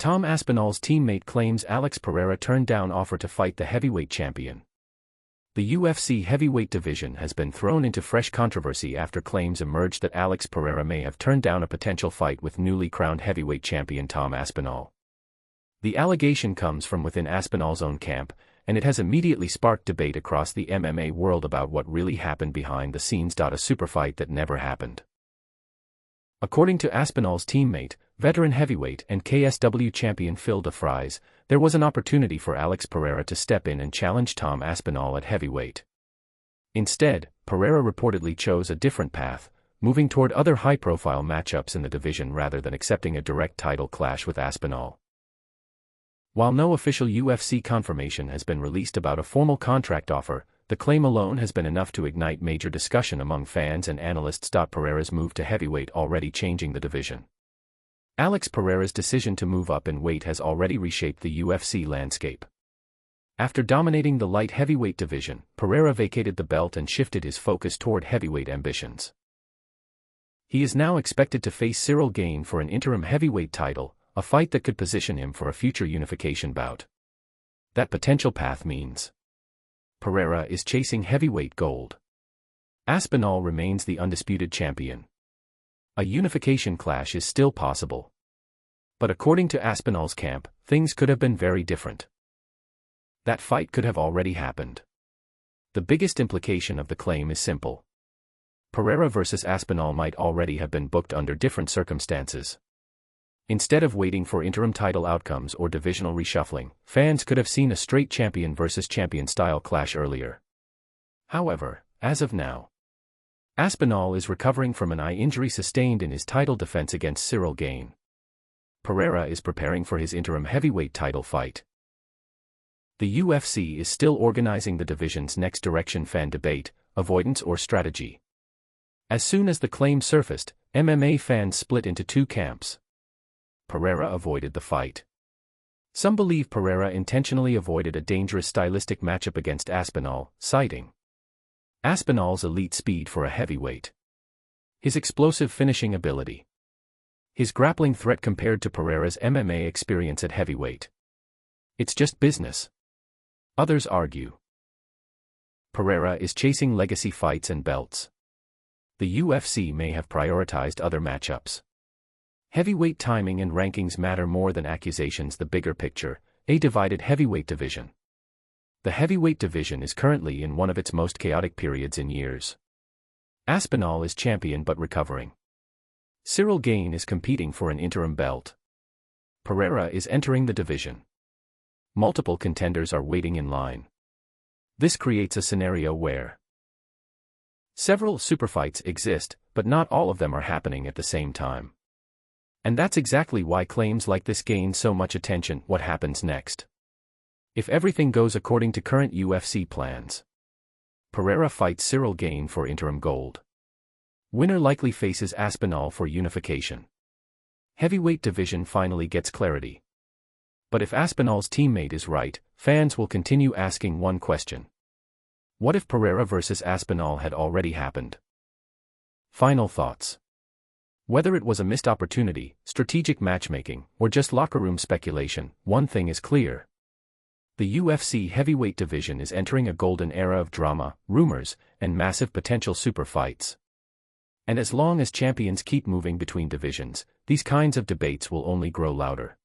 Tom Aspinall's teammate claims Alex Pereira turned down offer to fight the heavyweight champion. The UFC heavyweight division has been thrown into fresh controversy after claims emerged that Alex Pereira may have turned down a potential fight with newly crowned heavyweight champion Tom Aspinall. The allegation comes from within Aspinall's own camp, and it has immediately sparked debate across the MMA world about what really happened behind the scenes. A superfight that never happened. According to Aspinall's teammate, veteran heavyweight and KSW champion Phil DeFries, there was an opportunity for Alex Pereira to step in and challenge Tom Aspinall at heavyweight. Instead, Pereira reportedly chose a different path, moving toward other high-profile matchups in the division rather than accepting a direct title clash with Aspinall. While no official UFC confirmation has been released about a formal contract offer, the claim alone has been enough to ignite major discussion among fans and analysts. Pereira's move to heavyweight already changing the division. Alex Pereira's decision to move up in weight has already reshaped the UFC landscape. After dominating the light heavyweight division, Pereira vacated the belt and shifted his focus toward heavyweight ambitions. He is now expected to face Cyril Gane for an interim heavyweight title, a fight that could position him for a future unification bout. That potential path means Pereira is chasing heavyweight gold. Aspinall remains the undisputed champion. A unification clash is still possible. But according to Aspinall's camp, things could have been very different. That fight could have already happened. The biggest implication of the claim is simple. Pereira versus Aspinall might already have been booked under different circumstances. Instead of waiting for interim title outcomes or divisional reshuffling, fans could have seen a straight champion versus champion style clash earlier. However, as of now, Aspinall is recovering from an eye injury sustained in his title defense against Cyril Gane. Pereira is preparing for his interim heavyweight title fight. The UFC is still organizing the division's next direction: fan debate, avoidance or strategy. As soon as the claim surfaced, MMA fans split into two camps. Pereira avoided the fight. Some believe Pereira intentionally avoided a dangerous stylistic matchup against Aspinall, citing Aspinall's elite speed for a heavyweight, his explosive finishing ability, his grappling threat compared to Pereira's MMA experience at heavyweight. It's just business. Others argue Pereira is chasing legacy fights and belts. The UFC may have prioritized other matchups. Heavyweight timing and rankings matter more than accusations. The bigger picture, a divided heavyweight division. The heavyweight division is currently in one of its most chaotic periods in years. Aspinall is champion but recovering. Cyril Gane is competing for an interim belt. Pereira is entering the division. Multiple contenders are waiting in line. This creates a scenario where several superfights exist, but not all of them are happening at the same time. And that's exactly why claims like this gain so much attention. What happens next? If everything goes according to current UFC plans, Pereira fights Cyril Gane for interim gold. Winner likely faces Aspinall for unification. Heavyweight division finally gets clarity. But if Aspinall's teammate is right, fans will continue asking one question. What if Pereira versus Aspinall had already happened? Final thoughts. Whether it was a missed opportunity, strategic matchmaking, or just locker room speculation, one thing is clear. The UFC heavyweight division is entering a golden era of drama, rumors, and massive potential super fights. And as long as champions keep moving between divisions, these kinds of debates will only grow louder.